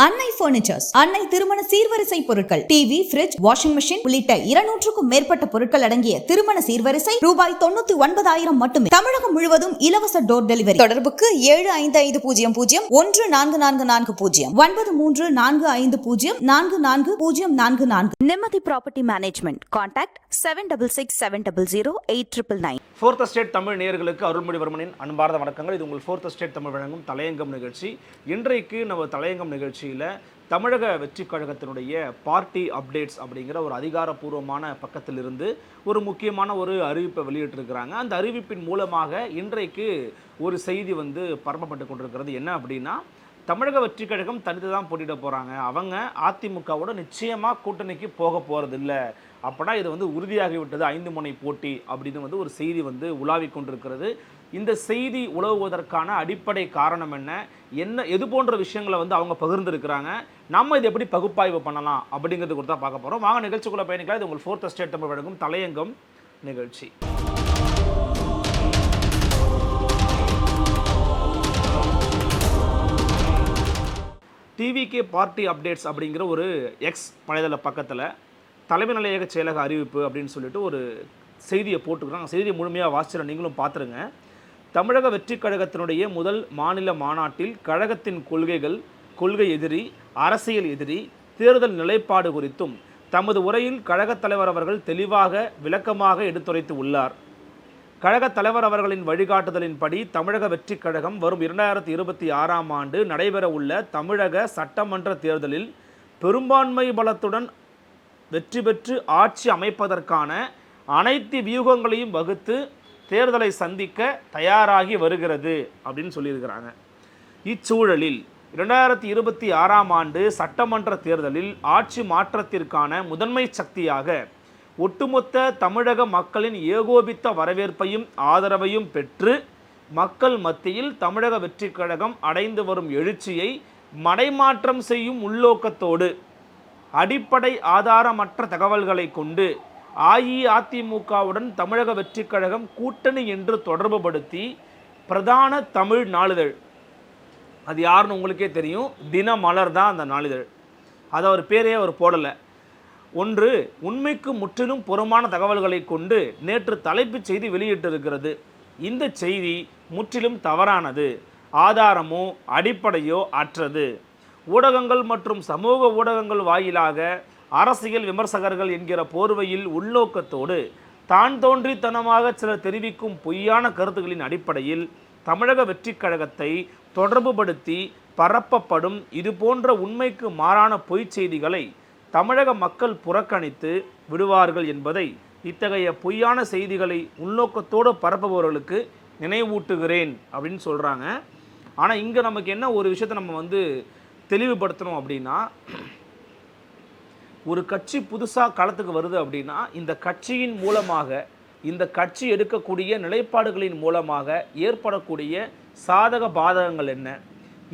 அன்னை பர்னிச்சர்ஸ், அன்னை திருமண சீர்வரிசை பொருட்கள், டிவி, ஃபிரிட்ஜ், வாஷிங் மெஷின் உள்ளிட்ட 200க்கும் மேற்பட்ட பொருட்கள் அடங்கிய திருமண சீர்வரிசை ரூபாய் 99,000 மட்டுமே. தமிழகம் முழுவதும் இலவச டோர் டெலிவரி. தொடர்புக்கு 7550144440 9345044044. நிம்மதி property management. Contact 7667008999. Fourth estate Tamil நேயர்களுக்கு அருள்மொழிவர்மனின் அன்பார்ந்த வணக்கங்கள். இது உங்கள் ஃபோர்த் எஸ்டேட் தமிழ் வழங்கும் தலையங்கம் நிகழ்ச்சி. இன்றைக்கு நம்ம தலையங்கம் நிகழ்ச்சியில் தமிழக வெற்றி கழகத்தினுடைய பார்ட்டி அப்டேட்ஸ் அப்படிங்கிற ஒரு அதிகாரப்பூர்வமான பக்கத்திலிருந்து ஒரு முக்கியமான ஒரு அறிவிப்பை வெளியிட்டிருக்கிறாங்க. அந்த அறிவிப்பின் மூலமாக இன்றைக்கு ஒரு செய்தி பரப்பப்பட்டு கொண்டிருக்கிறது. என்ன அப்படின்னா, தமிழக வெற்றி கழகம் தனித்து தான் போட்டிட போகிறாங்க, அவங்க அதிமுகவோட நிச்சயமாக கூட்டணிக்கு போக போகிறதில்ல, அப்படின்னா இது உறுதியாகிவிட்டது, 5 முனை போட்டி அப்படின்னு ஒரு செய்தி உலாவிக் கொண்டிருக்கிறது. இந்த செய்தி உலவுவதற்கான அடிப்படை காரணம் என்ன எது போன்ற விஷயங்களை அவங்க பகிர்ந்துருக்கிறாங்க, நம்ம இது எப்படி பகுப்பாய்வு பண்ணலாம் அப்படிங்கிறது குறித்து தான் பார்க்க போகிறோம். வாங்க நிகழ்ச்சிக்குள்ள பயணிக்கலாம். இது உங்கள் ஃபோர்த் எஸ்டேட் தமிழ் வழங்கும் தலையங்கம் நிகழ்ச்சி. டிவிகே பார்ட்டி அப்டேட்ஸ் அப்படிங்கிற ஒரு எக்ஸ் வலைதள பக்கத்தில் தலைமை நிலையக செயலக அறிவிப்பு அப்படின்னு சொல்லிட்டு ஒரு செய்தியை போட்டுக்கிறாங்க. செய்தியை முழுமையாக வாசிச்சிட நீங்களும் பார்த்துருங்க. தமிழக வெற்றி கழகத்தினுடைய முதல் மாநில மாநாட்டில் கழகத்தின் கொள்கைகள், கொள்கை எதிரி, அரசியல் எதிரி, தேர்தல் நிலைப்பாடு குறித்தும் தமது உரையில் கழகத் தலைவர் அவர்கள் தெளிவாக விளக்கமாக எடுத்துரைத்து உள்ளார். கழகத் தலைவர் அவர்களின் வழிகாட்டுதலின்படி தமிழக வெற்றி கழகம் வரும் 2026ஆம் ஆண்டு நடைபெற உள்ள தமிழக சட்டமன்ற தேர்தலில் பெரும்பான்மை பலத்துடன் வெற்றி பெற்று ஆட்சி அமைப்பதற்கான அனைத்து வியூகங்களையும் வகுத்து தேர்தலை சந்திக்க தயாராகி வருகிறது அப்படின்னு சொல்லியிருக்கிறாங்க. இச்சூழலில் 2026ஆம் ஆண்டு சட்டமன்ற தேர்தலில் ஆட்சி மாற்றத்திற்கான முதன்மை சக்தியாக ஒட்டுமொத்த தமிழக மக்களின் ஏகோபித்த வரவேற்பையும் ஆதரவையும் பெற்று மக்கள் மத்தியில் தமிழக வெற்றி கழகம் அடைந்து வரும் எழுச்சியை மடைமாற்றம் செய்யும் உள்நோக்கத்தோடு அடிப்படை ஆதாரமற்ற தகவல்களை கொண்டு அஇஅதிமுகவுடன் தமிழக வெற்றி கழகம் கூட்டணி என்று தொடர்புபடுத்தி பிரதான தமிழ் நாளிதழ், அது யாருன்னு உங்களுக்கே தெரியும், தினமலர் தான் அந்த நாளிதழ், அதை அவர் பேரே அவர் போடலை, ஒன்று உண்மைக்கு முற்றிலும் புறமான தகவல்களை கொண்டு நேற்று தலைப்புச் செய்தி வெளியிட்டிருக்கிறது. இந்த செய்தி முற்றிலும் தவறானது, ஆதாரமோ அடிப்படையோ அற்றது. ஊடகங்கள் மற்றும் சமூக ஊடகங்கள் வாயிலாக அரசியல் விமர்சகர்கள் என்கிற போர்வையில் உள்நோக்கத்தோடு தான் தோன்றித்தனமாக சிலர் தெரிவிக்கும் பொய்யான கருத்துக்களின் அடிப்படையில் தமிழக வெற்றி கழகத்தை தொடர்புபடுத்தி பரப்பப்படும் இதுபோன்ற உண்மைக்கு மாறான பொய்ச் செய்திகளை தமிழக மக்கள் புறக்கணித்து விடுவார்கள் என்பதை இத்தகைய பொய்யான செய்திகளை உள்நோக்கத்தோடு பரப்புபவர்களுக்கு நினைவூட்டுகிறேன் அப்படின்னு சொல்கிறாங்க. ஆனால் இங்கே நமக்கு என்ன ஒரு விஷயத்தை நம்ம தெளிவுபடுத்தணும் அப்படின்னா, ஒரு கட்சி புதுசாக களத்துக்கு வருது அப்படின்னா இந்த கட்சியின் மூலமாக, இந்த கட்சி எடுக்கக்கூடிய நிலைப்பாடுகளின் மூலமாக ஏற்படக்கூடிய சாதக பாதகங்கள் என்ன,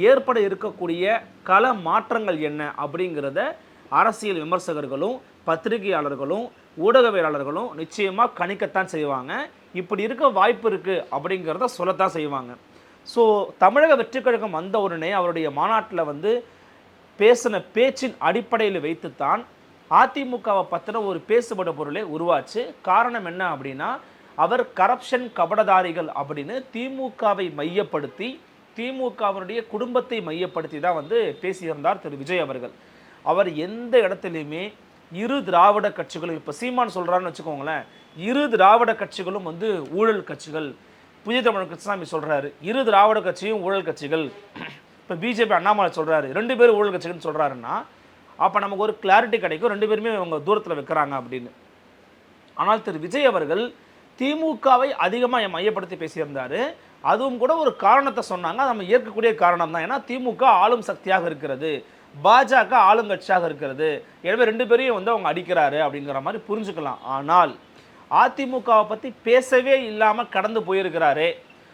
ஏற்பட இருக்கக்கூடிய கள மாற்றங்கள் என்ன அப்படிங்கிறத அரசியல் விமர்சகர்களும் பத்திரிகையாளர்களும் ஊடகவியலாளர்களும் நிச்சயமாக கணிக்கத்தான் செய்வாங்க. இப்படி இருக்க வாய்ப்பு இருக்குது அப்படிங்கிறத சொல்லத்தான் செய்வாங்க. ஸோ தமிழக வெற்றி கழகம் வந்த உடனே அவருடைய மாநாட்டில் பேசின பேச்சின் அடிப்படையில் வைத்துத்தான் அதிமுகவை பற்றின ஒரு பேசுபட பொருளே உருவாச்சு. காரணம் என்ன அப்படின்னா, அவர் கரப்ஷன் கபடதாரிகள் அப்படின்னு திமுகவை மையப்படுத்தி, திமுகவினுடைய குடும்பத்தை மையப்படுத்தி தான் பேசியிருந்தார் திரு விஜய் அவர்கள். அவர் எந்த இடத்துலையுமே இரு திராவிட கட்சிகளும், இப்போ சீமான் சொல்கிறான்னு வச்சுக்கோங்களேன், இரு திராவிட கட்சிகளும் ஊழல் கட்சிகள், புதிய தமிழ் கிருஷ்ணசாமி சொல்கிறாரு இரு திராவிட கட்சியும் ஊழல் கட்சிகள், இப்போ பிஜேபி அண்ணாமலை சொல்கிறாரு 2 பேரும் ஊழல் கட்சிகள்னு சொல்கிறாருன்னா, அப்போ நமக்கு ஒரு கிளாரிட்டி கிடைக்கும், 2 பேருமே அவங்க தூரத்தில் வைக்கிறாங்க அப்படின்னு. ஆனால் திரு விஜய் அவர்கள் திமுகவை அதிகமாக மையப்படுத்தி பேசியிருந்தார். அதுவும் கூட ஒரு காரணத்தை சொன்னாங்க, நம்ம ஏற்கக்கூடிய காரணம் தான். ஏன்னா திமுக ஆளும் சக்தியாக இருக்கிறது, பாஜக ஆளுங்கட்சியாக இருக்கிறது, எனவே 2 பேரையும் அவங்க அடிக்கிறாரு அப்படிங்கிற மாதிரி புரிஞ்சுக்கலாம். ஆனால் அதிமுகவை பற்றி பேசவே இல்லாமல் கடந்து போயிருக்கிறாரே,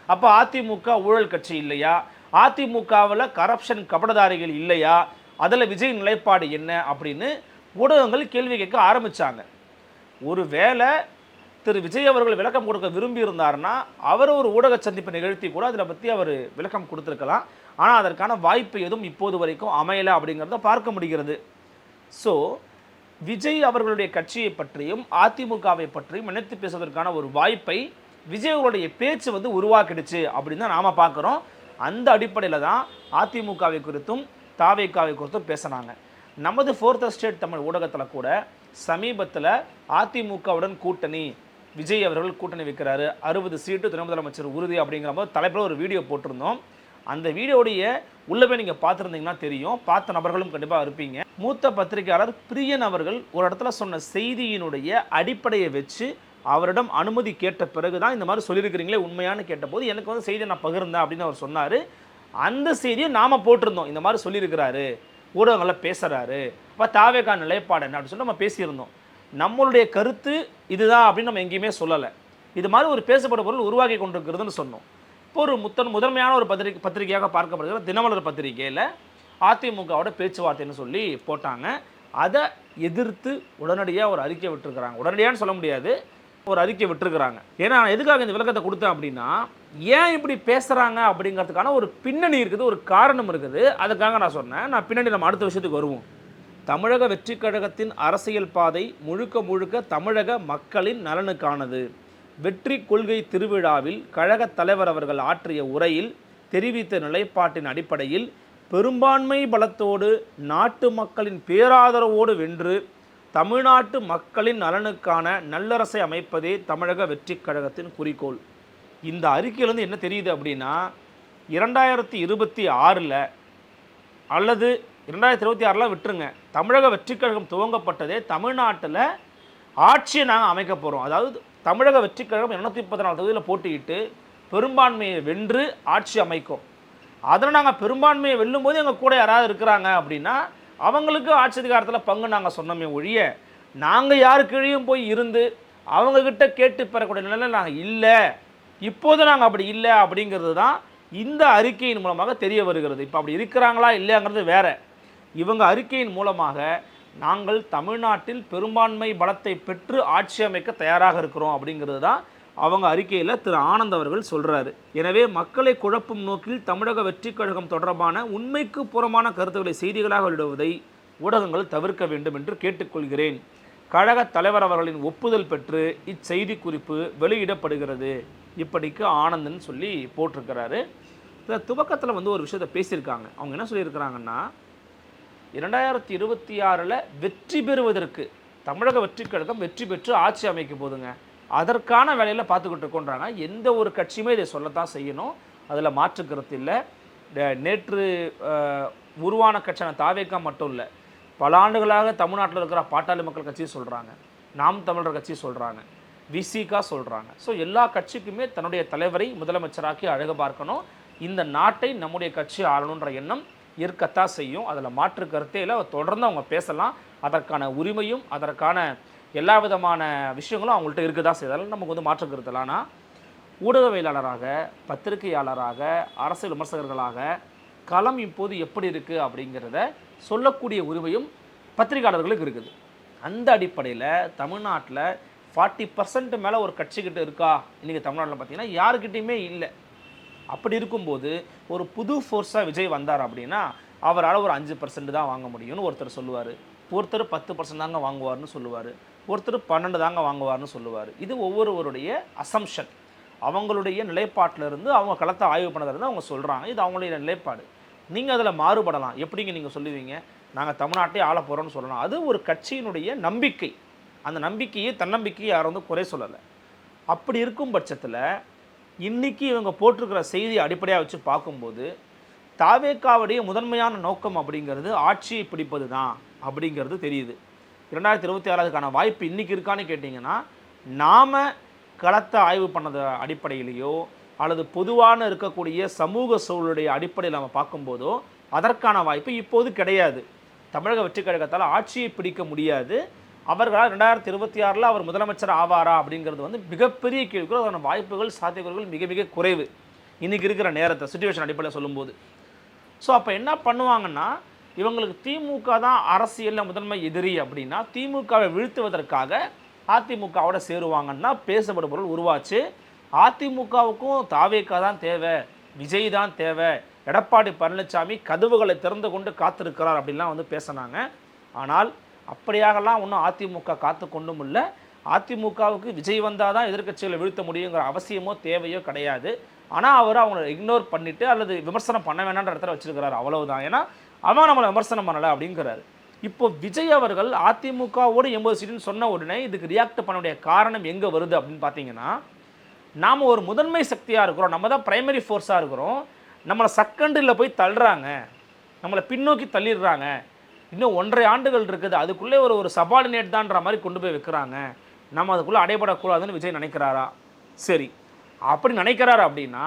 அப்போ அதிமுக ஊழல் கட்சி இல்லையா, அதிமுகவில் கரப்ஷன் கபடதாரிகள் இல்லையா, அதில் விஜய் நிலைப்பாடு என்ன அப்படின்னு ஊடகங்கள் கேள்வி கேட்க ஆரம்பித்தாங்க. ஒரு வேளை திரு விஜய் அவர்கள் விளக்கம் கொடுக்க விரும்பி இருந்தாருன்னா அவர் ஒரு ஊடக சந்திப்பு நிகழ்த்தி கூட அதில் பற்றி அவர் விளக்கம் கொடுத்துருக்கலாம். ஆனால் அதற்கான வாய்ப்பு எதுவும் இப்போது வரைக்கும் அமையலை அப்படிங்கிறத பார்க்க முடிகிறது. ஸோ விஜய் அவர்களுடைய கட்சியை பற்றியும் அதிமுகவை பற்றியும் நினைத்து பேசுவதற்கான ஒரு வாய்ப்பை விஜய் அவர்களுடைய பேச்சு வந்து உருவாக்கிடுச்சு அப்படின்னு தான் நாம் பார்க்குறோம். அந்த அடிப்படையில் தான் அதிமுகவை குறித்தும் தாவேகாவை குறித்தும் பேசினாங்க. நமது ஃபோர்த் எஸ்டேட் தமிழ் ஊடகத்தில் கூட சமீபத்தில் அதிமுகவுடன் கூட்டணி, விஜய் அவர்கள் கூட்டணி வைக்கிறாரு, 60 சீட்டு துணை முதலமைச்சர் உறுதி அப்படிங்கிற போது தலைப்பில் ஒரு வீடியோ போட்டிருந்தோம். அந்த வீடியோடைய உள்ளவே நீங்கள் பார்த்துருந்தீங்கன்னா தெரியும், பார்த்த நபர்களும் கண்டிப்பாக இருப்பீங்க. மூத்த பத்திரிகையாளர் பிரியன் அவர்கள் ஒரு இடத்துல சொன்ன செய்தியினுடைய அடிப்படையை வச்சு அவரிடம் அனுமதி கேட்ட பிறகு தான் இந்த மாதிரி சொல்லியிருக்கிறீங்களே உண்மையானு கேட்டபோது எனக்கு வந்து செய்தியை நான் பகிர்ந்தேன் அப்படின்னு அவர் சொன்னார். அந்த செய்தியை நாம் போட்டிருந்தோம், இந்த மாதிரி சொல்லியிருக்கிறாரு, ஊடகங்களில் பேசுகிறாரு, இப்போ தாவேகா நிலைப்பாடு என்ன அப்படின்னு சொல்லி நம்ம பேசியிருந்தோம். நம்மளுடைய கருத்து இதுதான் அப்படின்னு நம்ம எங்கேயுமே சொல்லலை. இது மாதிரி ஒரு பேசப்பட்ட பொருள் உருவாக்கி கொண்டிருக்கிறதுன்னு சொன்னோம். இப்போ ஒரு முதன்மையான ஒரு பத்திரிகையாக பார்க்கப்படுகிற தினமலர் பத்திரிகையில் அதிமுகவோட பேச்சுவார்த்தைன்னு சொல்லி போட்டாங்க. அதை எதிர்த்து உடனடியாக ஒரு அறிக்கை விட்டுருக்குறாங்க. உடனடியான்னு சொல்ல முடியாது, ஒரு அறிக்கை விட்டுருக்குறாங்க. ஏன்னா எதுக்காக இந்த விளக்கத்தை கொடுத்தேன் அப்படின்னா, ஏன் இப்படி பேசுகிறாங்க அப்படிங்கிறதுக்கான ஒரு பின்னணி இருக்குது, ஒரு காரணம் இருக்குது. அதுக்காக நான் சொன்னேன். நான் பின்னணி நம்ம அடுத்த விஷயத்துக்கு வருவோம். தமிழக வெற்றி கழகத்தின் அரசியல் பாதை முழுக்க முழுக்க தமிழக மக்களின் நலனுக்கானது. வெற்றி கொள்கை திருவிழாவில் கழகத் தலைவர் அவர்கள் ஆற்றிய உரையில் தெரிவித்த நிலைப்பாட்டின் அடிப்படையில் பெரும்பான்மை பலத்தோடு நாட்டு மக்களின் பேராதரவோடு வென்று தமிழ்நாட்டு மக்களின் நலனுக்கான நல்லரசை அமைப்பதே தமிழக வெற்றி கழகத்தின் குறிக்கோள். இந்த அறிக்கையிலேருந்து என்ன தெரியுது அப்படின்னா, 2026 அல்லது 2026 விட்டுருங்க, தமிழக வெற்றி கழகம் துவங்கப்பட்டதே தமிழ்நாட்டில் ஆட்சியை நாங்கள் அமைக்க போகிறோம். அதாவது தமிழக வெற்றி கழகம் 234 தொகுதியில் போட்டியிட்டு பெரும்பான்மையை வென்று ஆட்சி அமைக்கும். அதில் நாங்கள் பெரும்பான்மையை வெல்லும் போது எங்கள் கூட யாராவது இருக்கிறாங்க அப்படின்னா அவங்களுக்கு ஆட்சி அதிகாரத்தில் பங்கு நாங்கள் சொன்னோமே ஒழிய, நாங்கள் யாரு கீழேயும் போய் இருந்து அவங்கக்கிட்ட கேட்டு பெறக்கூடிய நிலையில் நாங்கள் இல்லை. இப்போது நாங்கள் அப்படி இல்லை அப்படிங்கிறது தான் இந்த அறிக்கையின் மூலமாக தெரிய வருகிறது. இப்போ அப்படி இருக்கிறாங்களா இல்லையாங்கிறது வேற. இவங்க அறிக்கையின் மூலமாக நாங்கள் தமிழ்நாட்டில் பெரும்பான்மை பலத்தை பெற்று ஆட்சி அமைக்க தயாராக இருக்கிறோம் அப்படிங்கிறது தான் அவங்க அறிக்கையில் திரு ஆனந்த் அவர்கள் சொல்கிறாரு. எனவே மக்களை குழப்பும் நோக்கில் தமிழக வெற்றி கழகம் தொடர்பான உண்மைக்கு புறமான கருத்துக்களை செய்திகளாக வெளியிடுவதை ஊடகங்கள் தவிர்க்க வேண்டும் என்று கேட்டுக்கொள்கிறேன். கழக தலைவர் அவர்களின் ஒப்புதல் பெற்று இச்செய்தி குறிப்பு வெளியிடப்படுகிறது. இப்படிக்கு ஆனந்தன் சொல்லி போட்டிருக்கிறாரு. துவக்கத்தில் வந்து ஒரு விஷயத்தை பேசியிருக்காங்க. அவங்க என்ன சொல்லியிருக்கிறாங்கன்னா, 2026 வெற்றி பெறுவதற்கு தமிழக வெற்றி கழகம் வெற்றி பெற்று ஆட்சி அமைக்க போதுங்க, அதற்கான வேலையில் பார்த்துக்கிட்டு இருக்கோன்றாங்க. எந்த ஒரு கட்சியுமே இதை சொல்லத்தான் செய்யணும், அதில் மாற்று கருத்து இல்லை. நேற்று உருவான கட்சியான தாவேகா மட்டும் இல்லை, பல ஆண்டுகளாக தமிழ்நாட்டில் இருக்கிற பாட்டாளி மக்கள் கட்சியை சொல்கிறாங்க, நாம் தமிழர் கட்சி சொல்கிறாங்க, விசிகா சொல்கிறாங்க. ஸோ எல்லா கட்சிக்குமே தன்னுடைய தலைவரை முதலமைச்சராக்கி அழகு பார்க்கணும், இந்த நாட்டை நம்முடைய கட்சி ஆளணுன்ற எண்ணம் இருக்கத்தான் செய்யும். அதில் மாற்று கருத்தே இல்லை. தொடர்ந்து அவங்க பேசலாம். அதற்கான உரிமையும் அதற்கான எல்லா விதமான விஷயங்களும் அவங்கள்ட்ட இருக்க தான் செய்தாலும் நமக்கு வந்து மாற்று கருத்தில். ஆனால் ஊடகவியலாளராக, பத்திரிகையாளராக, அரசியல் விமர்சகர்களாக களம் இப்போது எப்படி இருக்குது அப்படிங்கிறத சொல்லக்கூடிய உரிமையும் பத்திரிகையாளர்களுக்கு இருக்குது. அந்த அடிப்படையில் தமிழ்நாட்டில் 40% மேலே ஒரு கட்சிக்கிட்ட இருக்கா இன்றைக்கி தமிழ்நாட்டில் பார்த்தீங்கன்னா யாருக்கிட்டையுமே இல்லை. அப்படி இருக்கும்போது ஒரு புது ஃபோர்ஸாக விஜய் வந்தார் அப்படின்னா அவரால் ஒரு 5% தான் வாங்க முடியும்னு ஒருத்தர் சொல்லுவார், ஒருத்தர் 10% தாங்க வாங்குவார்னு சொல்லுவார், ஒருத்தர் 12 தாங்க வாங்குவார்னு சொல்லுவார். இது ஒவ்வொருவருடைய அசம்ஷன், அவங்களுடைய நிலைப்பாட்டிலிருந்து அவங்க களத்தை ஆய்வு பண்ணதிலிருந்து அவங்க சொல்கிறாங்க. இது அவங்களுடைய நிலைப்பாடு. நீங்கள் அதில் மாறுபடலாம். எப்படிங்க நீங்கள் சொல்லுவீங்க, நாங்கள் தமிழ்நாட்டை ஆள போகிறோன்னு சொல்லலாம். அது ஒரு கட்சியினுடைய நம்பிக்கை. அந்த நம்பிக்கையை தன்னம்பிக்கையை யாரும் வந்து குறை சொல்லலை. அப்படி இருக்கும் பட்சத்தில் இன்றைக்கி இவங்க போட்டிருக்கிற செய்தியை அடிப்படையாக வச்சு பார்க்கும்போது தாவேகாவுடைய முதன்மையான நோக்கம் அப்படிங்கிறது ஆட்சியை பிடிப்பது தான் அப்படிங்கிறது தெரியுது. 2026 வாய்ப்பு இன்றைக்கி இருக்கான்னு கேட்டிங்கன்னா, நாம் களத்தை ஆய்வு பண்ணது அடிப்படையிலேயோ அல்லது பொதுவான இருக்கக்கூடிய சமூக சூழலுடைய அடிப்படையில் நம்ம பார்க்கும்போதோ அதற்கான வாய்ப்பு இப்போது கிடையாது. தமிழக வெற்றி கழகத்தால் ஆட்சியை பிடிக்க முடியாது. அவர்களால் 2026 அவர் முதலமைச்சர் ஆவாரா அப்படிங்கிறது வந்து மிகப்பெரிய கேள்விக்குள். அதன வாய்ப்புகள் சாத்தியக்கூறுகள் மிக மிக குறைவு இன்றைக்கி இருக்கிற நேரத்தை சுச்சுவேஷன் அடிப்படையில் சொல்லும்போது. ஸோ அப்போ என்ன பண்ணுவாங்கன்னா, இவங்களுக்கு திமுக தான் அரசியலில் முதன்மை எதிரி அப்படின்னா திமுகவை வீழ்த்துவதற்காக அதிமுகவோட சேருவாங்கன்னா பேசப்படும் பொருள் உருவாச்சு. அதிமுகவுக்கும் தாவேகா தான் தேவை, விஜய் தான் தேவை, எடப்பாடி பழனிசாமி கதவுகளை திறந்து கொண்டு காத்திருக்கிறார் அப்படின்லாம் வந்து பேசினாங்க. ஆனால் அப்படியாகலாம் ஒன்றும் அதிமுக காத்து கொண்டும் இல்லை. அதிமுகவுக்கு விஜய் வந்தால் தான் எதிர்க்கட்சிகளை வீழ்த்த முடியுங்கிற அவசியமோ தேவையோ கிடையாது. ஆனால் அவர் அவங்கள இக்னோர் பண்ணிவிட்டு அல்லது விமர்சனம் பண்ண வேணான்ற இடத்துல வச்சிருக்கிறார், அவ்வளவுதான். ஏன்னா அவன் நம்மளை விமர்சனம் பண்ணலை அப்படிங்கிறாரு. இப்போ விஜய் அவர்கள் அதிமுகவோடு 80 சீட்டுன்னு சொன்ன உடனே இதுக்கு ரியாக்ட் பண்ணக்கூடிய காரணம் எங்கே வருது அப்படின்னு பார்த்தீங்கன்னா, நாம் ஒரு முதன்மை சக்தியாக இருக்கிறோம், நம்ம தான் பிரைமரி ஃபோர்ஸாக இருக்கிறோம், நம்மளை செகண்டில் போய் தள்ளுறாங்க, நம்மளை பின்னோக்கி தள்ளிடுறாங்க, இன்னும் 1.5 ஆண்டுகள் இருக்குது, அதுக்குள்ளே ஒரு சபார்டினேட் தான்ற மாதிரி கொண்டு போய் வைக்கிறாங்க, நம்ம அதுக்குள்ளே அடைபடக்கூடாதுன்னு விஜய் நினைக்கிறாரா? சரி, அப்படி நினைக்கிறாரு அப்படின்னா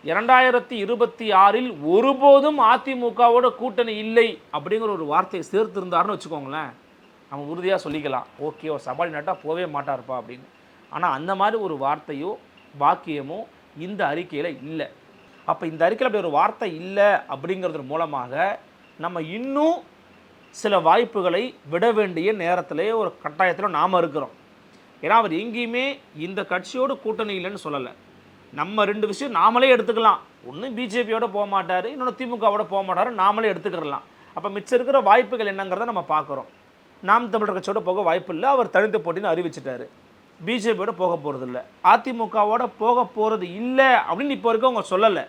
2026 ஒருபோதும் அதிமுகவோட கூட்டணி இல்லை அப்படிங்கிற ஒரு வார்த்தையை சேர்த்திருந்தாருன்னு வச்சுக்கோங்களேன், நம்ம உறுதியாக சொல்லிக்கலாம், ஓகே ஒரு சபார்டினேட்டாக போகவே மாட்டார்ப்பா அப்படின்னு. ஆனால் அந்த மாதிரி ஒரு வார்த்தையோ வாக்கியமோ இந்த அறிக்கையில் இல்லை. அப்போ இந்த அறிக்கையில் அப்படி ஒரு வார்த்தை இல்லை அப்படிங்கிறது மூலமாக நம்ம இன்னும் சில வாய்ப்புகளை விட வேண்டிய நேரத்திலே ஒரு கட்டாயத்தில் நாம் இருக்கிறோம். ஏன்னா அவர் எங்கேயுமே இந்த கட்சியோடு கூட்டணி இல்லைன்னு சொல்லலை. நம்ம 2 விஷயம் நாமளே எடுத்துக்கலாம். ஒன்று பிஜேபியோட போக மாட்டார், இன்னொன்று திமுகவோட போக மாட்டார், நாமளே எடுத்துக்கிடலாம். அப்போ மிச்சம் இருக்கிற வாய்ப்புகள் என்னங்கிறத நம்ம பார்க்குறோம். நாம் தமிழர் கட்சியோட போக வாய்ப்பு இல்லை, அவர் தனித்து போட்டின்னு அறிவிச்சிட்டாரு. பிஜேபியோட போக போகிறது இல்லை, அதிமுகவோட போக போகிறது இல்லை அப்படின்னு இப்போ வரைக்கும் அவங்க சொல்லலை.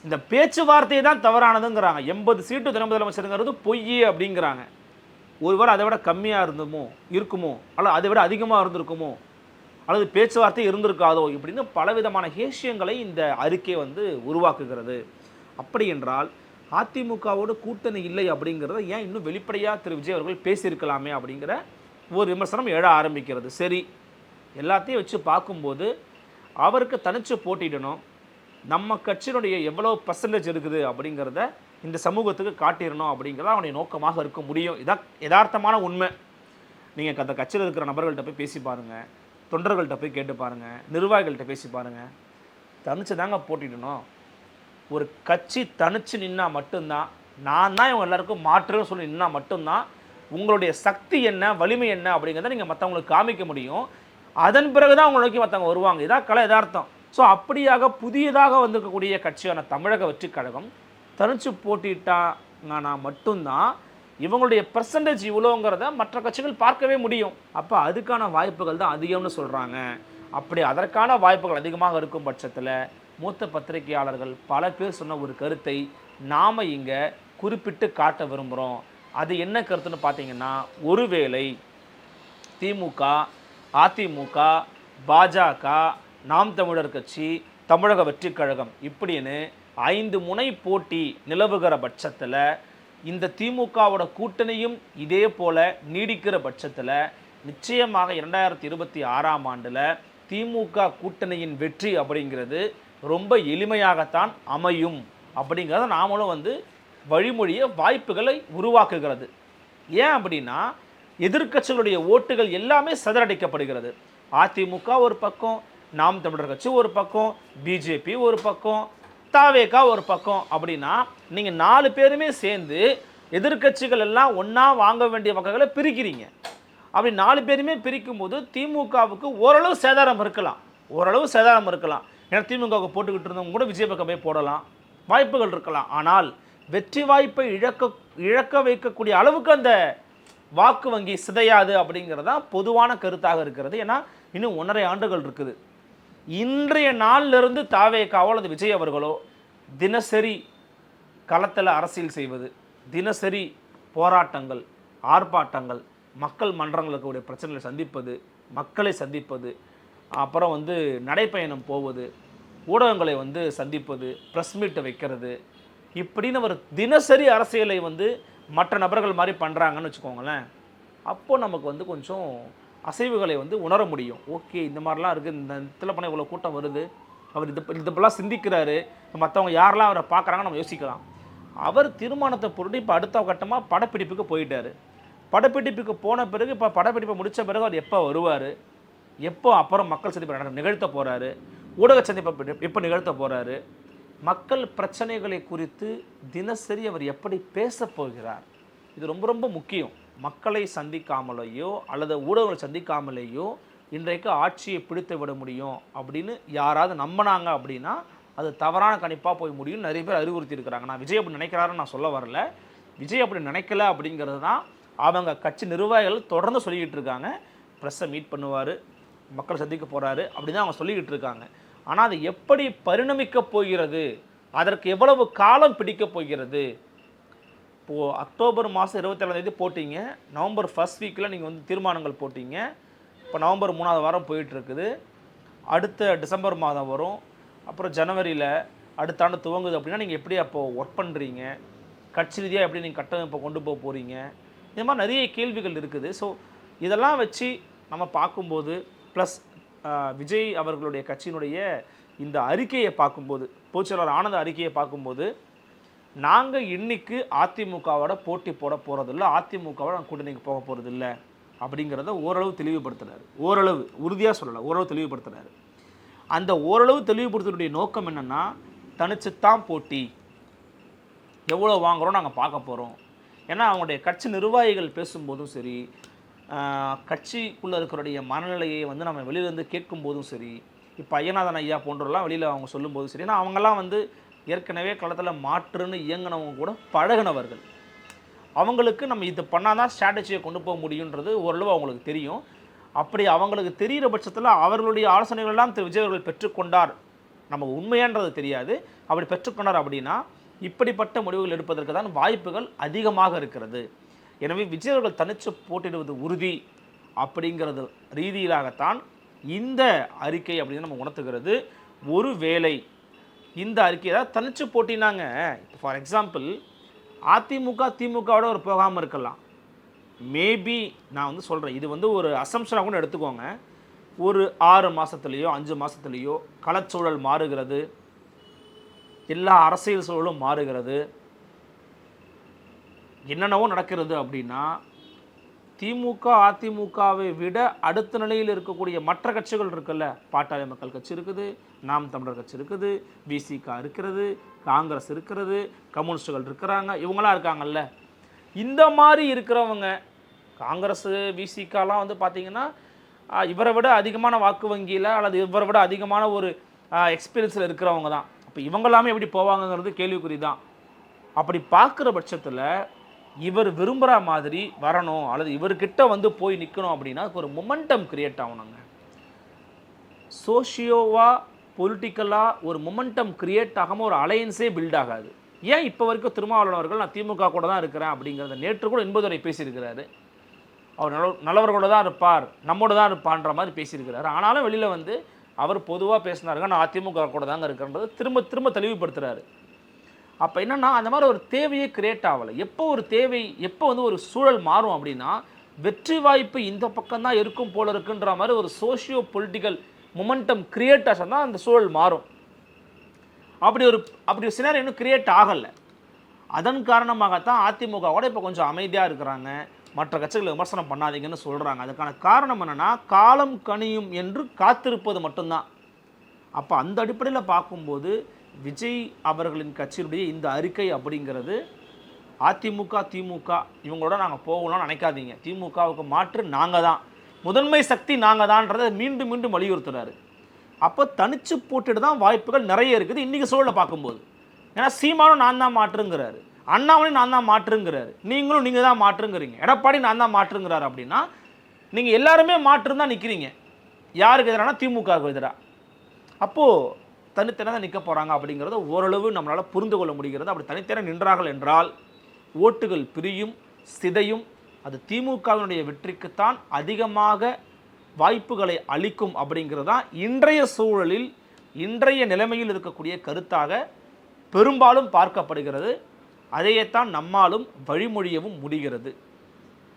இந்த பேச்சுவார்த்தையை தான் தவறானதுங்கிறாங்க. 80 சீட்டு துணை முதலமைச்சருங்கிறது பொய் அப்படிங்கிறாங்க. ஒருவேளை அதை விட கம்மியாக இருக்குமோ அல்லது அதை விட அதிகமாக இருந்திருக்குமோ அல்லது பேச்சுவார்த்தை இருந்திருக்காதோ இப்படின்னு பலவிதமான ஹேஷியங்களை இந்த அறிக்கை வந்து உருவாக்குகிறது. அப்படி என்றால் அதிமுகவோடு கூட்டணி இல்லை அப்படிங்கிறத ஏன் இன்னும் வெளிப்படையாக திரு விஜய் அவர்கள் பேசியிருக்கலாமே அப்படிங்கிற ஒரு விமர்சனம் எழ ஆரம்பிக்கிறது. சரி, எல்லாத்தையும் வச்சு பார்க்கும்போது அவருக்கு தனித்து போட்டிடணும், நம்ம கட்சியினுடைய எவ்வளோ பர்சன்டேஜ் இருக்குது அப்படிங்கிறத இந்த சமூகத்துக்கு காட்டிடணும் அப்படிங்கிறத அவனுடைய நோக்கமாக இருக்க முடியும். இதான் யதார்த்தமான உண்மை. நீங்கள் அந்த கட்சியில் இருக்கிற நபர்கள்ட்ட போய் பேசி பாருங்கள், தொண்டர்கள்ட்ட போய் கேட்டு பாருங்கள், நிர்வாகிகள்கிட்ட பேசி பாருங்கள். தனிச்சு தாங்க போட்டிடணும். ஒரு கட்சி தனிச்சு நின்னா மட்டும்தான், நான் தான் இவங்க எல்லாருக்கும் மாற்றுன்னு சொல்லி நின்னா மட்டும்தான் உங்களுடைய சக்தி என்ன, வலிமை என்ன அப்படிங்கிறத நீங்கள் மற்றவங்களுக்கு காமிக்க முடியும். அதன் பிறகு தான் அவங்களை நோக்கி மற்றவங்க வருவாங்க. இதான் கலை யதார்த்தம். ஸோ அப்படியாக புதியதாக வந்திருக்கக்கூடிய கட்சியான தமிழக வெற்றி கழகம் தனிச்சு போட்டிட்டாங்கன்னா மட்டும்தான் இவங்களுடைய பர்சன்டேஜ் இவ்வளோங்கிறத மற்ற கட்சிகள் பார்க்கவே முடியும். அப்போ அதுக்கான வாய்ப்புகள் தான் அதிகம்னு சொல்கிறாங்க. அப்படி அதற்கான வாய்ப்புகள் அதிகமாக இருக்கும் பட்சத்தில் மூத்த பத்திரிகையாளர்கள் பல பேர் சொன்ன ஒரு கருத்தை நாம் இங்கே குறிப்பிட்டு காட்ட விரும்புகிறோம். அது என்ன கருத்துன்னு பார்த்தீங்கன்னா, ஒருவேளை திமுக, அதிமுக, பாஜக, நாம் தமிழர் கட்சி, தமிழக வெற்றி கழகம் இப்படின்னு 5 முனை போட்டி நிலவுகிற பட்சத்தில் இந்த திமுகவோட கூட்டணியும் இதே போல் நீடிக்கிற பட்சத்தில் நிச்சயமாக 2026ஆம் ஆண்டில் திமுக கூட்டணியின் வெற்றி அப்படிங்கிறது ரொம்ப எளிமையாகத்தான் அமையும் அப்படிங்கிறத நாமளும் வந்து வழிமொழிய வாய்ப்புகளை உருவாக்குகிறது. ஏன் அப்படின்னா எதிர்க்கட்சிகளுடைய ஓட்டுகள் எல்லாமே சிதறடிக்கப்படுகிறது. அதிமுக ஒரு பக்கம், நாம் தமிழர் கட்சி ஒரு பக்கம், பிஜேபி ஒரு பக்கம், தாவேகா ஒரு பக்கம். அப்படின்னா நீங்கள் 4 பேருமே சேர்ந்து எதிர்க்கட்சிகள் எல்லாம் ஒன்றா வாங்க வேண்டிய வகைகளை பிரிக்கிறீங்க. அப்படி 4 பேருமே பிரிக்கும் போது திமுகவுக்கு ஓரளவு சேதாரம் இருக்கலாம். ஏன்னா திமுகவுக்கு போட்டுக்கிட்டு இருந்தவங்க கூட விஜய் பக்கம் போய் போடலாம், வாய்ப்புகள் இருக்கலாம். ஆனால் வெற்றி வாய்ப்பை இழக்க வைக்கக்கூடிய அளவுக்கு அந்த வாக்கு வங்கி சிதையாது அப்படிங்கிறது தான் பொதுவான கருத்தாக இருக்கிறது. ஏன்னா இன்னும் 1.5 ஆண்டுகள் இருக்குது. இன்றைய நாளிலிருந்து தாவேகாவோ அல்லது விஜய் அவர்களோ தினசரி களத்தில் அரசியல் செய்வது, தினசரி போராட்டங்கள், ஆர்ப்பாட்டங்கள், மக்கள் மன்றங்களுக்கு பிரச்சனைகளை சந்திப்பது, மக்களை சந்திப்பது, அப்புறம் வந்து நடைப்பயணம் போவது, ஊடகங்களை வந்து சந்திப்பது, ப்ரெஸ் மீட்டை வைக்கிறது, இப்படின்னு ஒரு தினசரி அரசியலை வந்து மற்ற நபர்கள் மாதிரி பண்ணுறாங்கன்னு வச்சுக்கோங்களேன். அப்போது நமக்கு வந்து கொஞ்சம் அசைவுகளை வந்து உணர முடியும். ஓகே, இந்த மாதிரிலாம் இருக்குது, இந்த இடத்துல பண்ண இவ்வளோ கூட்டம் வருது, அவர் இதுப்பெல்லாம் சிந்திக்கிறாரு, மற்றவங்க யாரெல்லாம் அவரை பார்க்குறாங்கன்னு நம்ம யோசிக்கலாம். அவர் தீர்மானத்தை பொருட்டு இப்போ அடுத்த கட்டமாக படப்பிடிப்புக்கு போயிட்டார். படப்பிடிப்புக்கு போன பிறகு இப்போ படப்பிடிப்பை முடித்த பிறகு அவர் எப்போ வருவார், எப்போ அப்புறம் மக்கள் சந்திப்பு நிகழ்த்த போகிறாரு, ஊடக சந்திப்பை எப்போ நிகழ்த்த போகிறாரு, மக்கள் பிரச்சனைகளை குறித்து தினசரி அவர் எப்படி பேச போகிறார், இது ரொம்ப ரொம்ப முக்கியம். மக்களை சந்திக்காமலேயோ அல்லது ஊடகங்களை சந்திக்காமலேயோ இன்றைக்கு ஆட்சியை பிடித்து விட முடியும் அப்படின்னு யாராவது நம்பினாங்க அப்படின்னா அது தவறான கணிப்பாக போய் முடியும் நிறைய பேர் அறிவுறுத்தி இருக்கிறாங்க. நான் விஜய் அப்படி நினைக்கிறாருன்னு நான் சொல்ல வரல. விஜய் அப்படி நினைக்கல அப்படிங்கிறது தான் அவங்க கட்சி நிர்வாகிகள் தொடர்ந்து சொல்லிக்கிட்டு இருக்காங்க. ப்ரெஸ்ஸை மீட் பண்ணுவார், மக்கள் சந்திக்க போகிறாரு அப்படி தான் அவங்க சொல்லிக்கிட்டு இருக்காங்க. ஆனால் அது எப்படி பரிணமிக்க போகிறது, அதற்கு எவ்வளவு காலம் பிடிக்க போகிறது? இப்போது அக்டோபர் மாதம் 27 போட்டிங்க, நவம்பர் ஃபர்ஸ்ட் வீக்கில் நீங்கள் வந்து தீர்மானங்கள் போட்டிங்க. இப்போ நவம்பர் 3வது வாரம் போயிட்டுருக்குது. அடுத்த டிசம்பர் மாதம் வரும், அப்புறம் ஜனவரியில் அடுத்த ஆண்டு துவங்குது. அப்படின்னா நீங்கள் எப்படி அப்போது ஒர்க் பண்ணுறீங்க, கட்சி ரீதியாக எப்படி நீங்கள் கட்டமைப்பை கொண்டு போக போகிறீங்க, இது மாதிரி நிறைய கேள்விகள் இருக்குது. ஸோ இதெல்லாம் வச்சு நம்ம பார்க்கும்போது ப்ளஸ் விஜய் அவர்களுடைய கட்சியினுடைய இந்த அறிக்கையை பார்க்கும்போது, பொதுச்செயலாளர் ஆனந்த அறிக்கையை பார்க்கும்போது, நாங்கள் இன்னைக்கு அதிமுகவோட போட்டி போட போகிறதில்ல, அதிமுகவோட நாங்கள் கூட்டணிக்கு போக போகிறதில்ல அப்படிங்கிறத ஓரளவு தெளிவுபடுத்துகிறார். ஓரளவு உறுதியாக சொல்லலை, ஓரளவு தெளிவுபடுத்துகிறார். அந்த ஓரளவு தெளிவுபடுத்துடைய நோக்கம் என்னென்னா, தனிச்சுத்தான் போட்டி, எவ்வளோ வாங்குகிறோம் நாங்கள் பார்க்க போகிறோம். ஏன்னா அவங்களுடைய கட்சி நிர்வாகிகள் பேசும்போதும் சரி, கட்சிக்குள்ளே இருக்கிறடைய மனநிலையை வந்து நம்ம வெளியிலேருந்து கேட்கும்போதும் சரி, இப்போ ஐயநாதன் ஐயா போன்றவர்களாம் வெளியில் அவங்க சொல்லும்போதும் சரி, ஏன்னா அவங்கெல்லாம் வந்து ஏற்கனவே களத்தில் மாற்றுன்னு இயங்கினவங்க கூட பழகினவர்கள். அவங்களுக்கு நம்ம இது பண்ணால் தான் ஸ்ட்ராட்டஜியை கொண்டு போக முடியுன்றது ஓரளவு அவங்களுக்கு தெரியும். அப்படி அவங்களுக்கு தெரிகிற பட்சத்தில் அவர்களுடைய ஆலோசனைகளெல்லாம் திரு விஜய் அவர்கள் பெற்றுக்கொண்டார், நமக்கு உண்மையான்றது தெரியாது, அப்படி பெற்றுக்கொண்டார் அப்படின்னா இப்படிப்பட்ட முடிவுகள் எடுப்பதற்கு தான் வாய்ப்புகள் அதிகமாக இருக்கிறது. எனவே விஜய் அவர்கள் தனித்து போட்டியிடுவது உறுதி அப்படிங்கிறது ரீதியிலாகத்தான் இந்த அறிக்கை அப்படின்னு நம்ம உணர்த்துகிறது. ஒரு வேளை இந்த அறிக்கை ஏதாவது தனித்து போட்டினாங்க, இப்போ ஃபார் எக்ஸாம்பிள் அதிமுக திமுகவோட ஒரு போகாமல் இருக்கலாம். மேபி நான் வந்து சொல்கிறேன், இது வந்து ஒரு அசம்ஷனாக கூட எடுத்துக்கோங்க. ஒரு 6 மாதத்துலேயோ 5 மாதத்துலேயோ களச்சூழல் மாறுகிறது, எல்லா அரசியல் சூழலும் மாறுகிறது, என்னென்னவோ நடக்கிறது அப்படின்னா திமுக அதிமுகவை விட அடுத்த நிலையில் இருக்கக்கூடிய மற்ற கட்சிகள் இருக்குல்ல, பாட்டாளி மக்கள் கட்சி இருக்குது, நாம் தமிழர் கட்சி இருக்குது, விசிக இருக்கிறது, காங்கிரஸ் இருக்கிறது, கம்யூனிஸ்டுகள் இருக்கிறாங்க, இவங்களாம் இருக்காங்கல்ல. இந்த மாதிரி இருக்கிறவங்க காங்கிரஸ் விசிகலாம் வந்து பார்த்திங்கன்னா இவரை விட அதிகமான வாக்கு வங்கியில் அல்லது இவரை விட அதிகமான ஒரு எக்ஸ்பீரியன்ஸில் இருக்கிறவங்க தான். அப்போ இவங்களாமே எப்படி போவாங்கங்கிறது கேள்விக்குறி தான். அப்படி பார்க்குற பட்சத்தில் இவர் விரும்புகிற மாதிரி வரணும் அல்லது இவர்கிட்ட வந்து போய் நிற்கணும் அப்படின்னா ஒரு மொமெண்டம் கிரியேட் ஆகணுங்க. சோஷியோவாக பொலிட்டிக்கலாக ஒரு மொமெண்டம் கிரியேட் ஆகாமல் ஒரு அலையன்ஸே பில்ட் ஆகாது. ஏன் இப்போ வரைக்கும் திருமாவளவன் அவர்கள் நான் திமுக கூட தான் இருக்கிறேன் அப்படிங்கிறத நேற்று கூட என்பதுரை பேசியிருக்கிறாரு. அவர் நல்லவர்களோட தான் இருப்பார், நம்மோட தான் இருப்பான்ற மாதிரி பேசியிருக்கிறாரு. ஆனாலும் வெளியில் வந்து அவர் பொதுவாக பேசினாருங்க, நான் அதிமுக கூட தாங்க இருக்கிறன்றது திரும்ப திரும்ப தெளிவுபடுத்துகிறாரு. அப்போ என்னென்னா அந்த மாதிரி ஒரு தேவையே கிரியேட் ஆகலை. எப்போ ஒரு தேவை, எப்போ வந்து ஒரு சூழல் மாறும் அப்படின்னா வெற்றி வாய்ப்பு இந்த பக்கம் தான் இருக்கும் போல இருக்குன்ற மாதிரி ஒரு சோஷியோ பொலிட்டிக்கல் மொமெண்டம் கிரியேட் ஆக தான் அந்த சூழல் மாறும். அப்படி ஒரு சினாரியோ இன்னும் கிரியேட் ஆகலை. அதன் காரணமாகத்தான் அதிமுகவோட இப்போ கொஞ்சம் அமைதியாக இருக்கிறாங்க, மற்ற கட்சிகளை விமர்சனம் பண்ணாதீங்கன்னு சொல்கிறாங்க. அதுக்கான காரணம் என்னென்னா காலம் கனியும் என்று காத்திருப்பது மட்டும்தான். அப்போ அந்த அடிப்படையில் பார்க்கும்போது விஜய் அவர்களின் கட்சியினுடைய இந்த அறிக்கை அப்படிங்கிறது அதிமுக திமுக இவங்களோட நாங்கள் போகலாம்னு நினைக்காதீங்க. திமுகவுக்கு மாற்று நாங்கள் தான், முதன்மை சக்தி நாங்கள் தான்றதை மீண்டும் மீண்டும் வலியுறுத்துறாரு. அப்போ தனிச்சு போட்டுட்டு தான் வாய்ப்புகள் நிறைய இருக்குது இன்றைக்கி சூழலை பார்க்கும்போது. ஏன்னா சீமானும் நான் தான் மாற்றுங்கிறாரு, அண்ணாமலையும் நான் தான் மாற்றுங்கிறாரு, நீங்களும் நீங்கள் தான் மாற்றுங்கிறீங்க, எடப்பாடி நான் தான் மாற்றுங்கிறாரு. அப்படின்னா நீங்கள் எல்லாருமே மாற்று தான் நிற்கிறீங்க. யாருக்கு எதிரானா திமுகவுக்கு எதிராக. அப்போது தனித்தனியாக நிற்க போகிறாங்க அப்படிங்கிறத ஓரளவு நம்மளால் புரிந்து கொள்ள முடிகிறது. அப்படி தனித்தனியாக நின்றார்கள் என்றால் ஓட்டுகள் பிரியும், சிதையும். அது திமுகவினுடைய வெற்றிக்குத்தான் அதிகமாக வாய்ப்புகளை அளிக்கும் அப்படிங்கிறது தான் இன்றைய சூழலில் இன்றைய நிலைமையில் இருக்கக்கூடிய கருத்தாக பெரும்பாலும் பார்க்கப்படுகிறது. அதையேத்தான் நம்மாலும் வழிமொழியவும் முடிகிறது.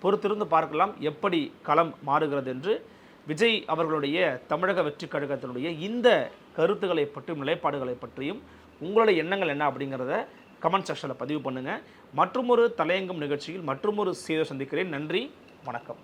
பொறுத்திருந்து பார்க்கலாம் எப்படி களம் மாறுகிறது என்று. விஜய் அவர்களுடைய தமிழக வெற்றி கழகத்தினுடைய இந்த கருத்துக்களை பற்றியும் நிலைப்பாடுகளை பற்றியும் உங்களுடைய எண்ணங்கள் என்ன அப்படிங்கிறத கமெண்ட் செக்ஷனில் பதிவு பண்ணுங்கள். மற்றொரு தலையங்கம் நிகழ்ச்சியில் மற்றொரு செய்தியை சந்திக்கிறேன். நன்றி, வணக்கம்.